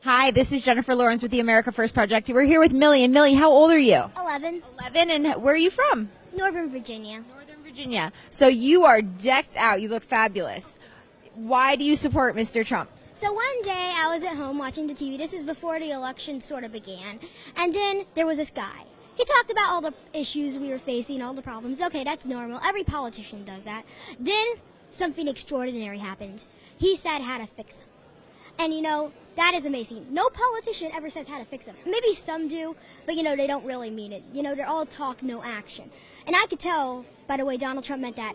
Hi, this is Jennifer Lawrence with the America First Project. We're here with Millie. And Millie, how old are you? 11. 11, and where are you from? Northern Virginia. Northern Virginia. So you are decked out. You look fabulous. Why do you support Mr. Trump? So one day I was at home watching the TV. This is before the election sort of began. And then there was this guy. He talked about all the issues we were facing, all the problems. Okay, that's normal. Every politician does that. Then something extraordinary happened. He said how to fix them. And that is amazing. No politician ever says how to fix them. Maybe some do, but they don't really mean it. They're all talk, no action. And I could tell by the way Donald Trump meant that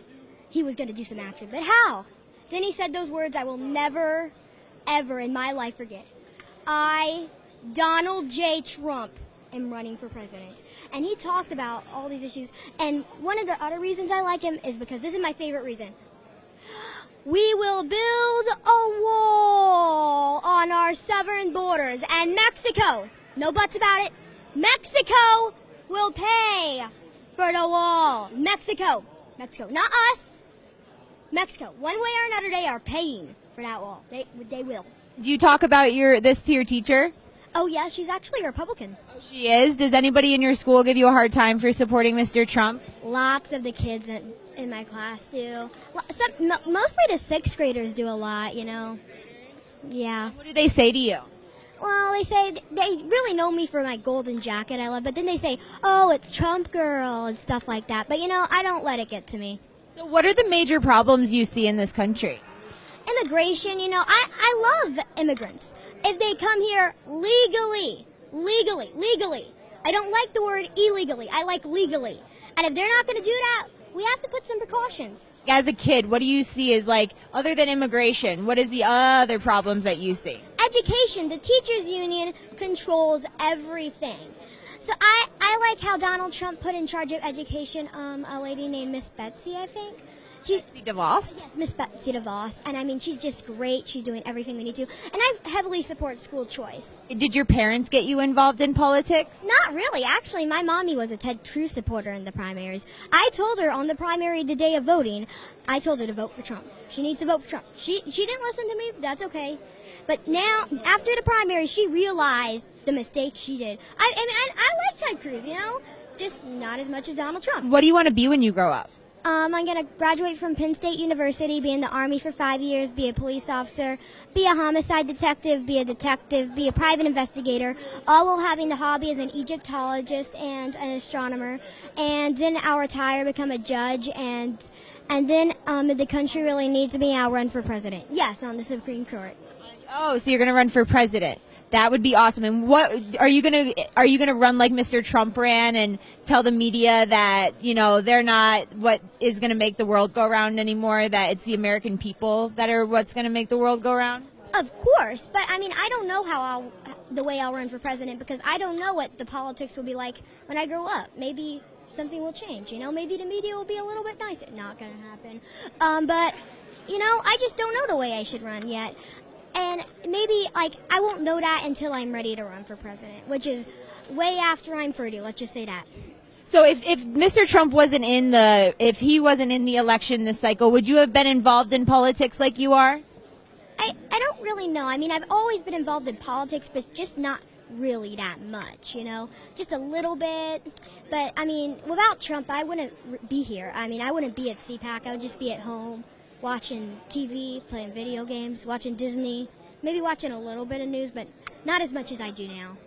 he was going to do some action. But how? Then he said those words I will never, ever in my life forget. I, Donald J. Trump, am running for president. And he talked about all these issues. And one of the other reasons I like him is because this is my favorite reason. We will build a wall on our southern borders, and Mexico, no buts about it, Mexico will pay for the wall. Mexico, not us. Mexico, one way or another, they are paying for that wall. They will. Do you talk about this to your teacher? Oh, yeah, she's actually a Republican. Oh, she is? Does anybody in your school give you a hard time for supporting Mr. Trump? Lots of the kids in my class do. Mostly the sixth graders do a lot, Yeah. What do they say to you? Well, they say they really know me for my golden jacket I love, but then they say, oh, it's Trump girl and stuff like that. But, I don't let it get to me. So what are the major problems you see in this country? Immigration, I love immigrants. If they come here legally. I don't like the word illegally. I like legally. And if they're not going to do that, we have to put some precautions. As a kid, what do you see as other than immigration, what is the other problems that you see? Education. The teachers union controls everything. So I like how Donald Trump put in charge of education a lady named Miss Betsy, I think. Betsy DeVos? Yes, Miss Betsy DeVos. And she's just great. She's doing everything we need to. And I heavily support school choice. Did your parents get you involved in politics? Not really. Actually, my mommy was a Ted Cruz supporter in the primaries. I told her on the primary, the day of voting, I told her to vote for Trump. She needs to vote for Trump. She didn't listen to me. That's okay. But now, after the primary, she realized the mistake she did. I like Ted Cruz, just not as much as Donald Trump. What do you want to be when you grow up? I'm going to graduate from Penn State University, be in the Army for 5 years, be a police officer, be a homicide detective, be a private investigator, all while having the hobby as an Egyptologist and an astronomer. And then I'll retire, become a judge, and then if the country really needs me, I'll run for president. Yes, on the Supreme Court. Oh, so you're going to run for president. That would be awesome. And what are you gonna run like Mr. Trump ran and tell the media that they're not what is gonna make the world go around anymore? That it's the American people that are what's gonna make the world go around? Of course, but I don't know the way I'll run for president because I don't know what the politics will be like when I grow up. Maybe something will change. Maybe the media will be a little bit nicer. Not gonna happen. But I just don't know the way I should run yet. And maybe, I won't know that until I'm ready to run for president, which is way after I'm 30, let's just say that. So if Mr. Trump wasn't if he wasn't in the election this cycle, would you have been involved in politics like you are? I don't really know. I've always been involved in politics, but just not really that much, just a little bit. But, without Trump, I wouldn't be here. I wouldn't be at CPAC. I would just be at home. Watching TV, playing video games, watching Disney, maybe watching a little bit of news, but not as much as I do now.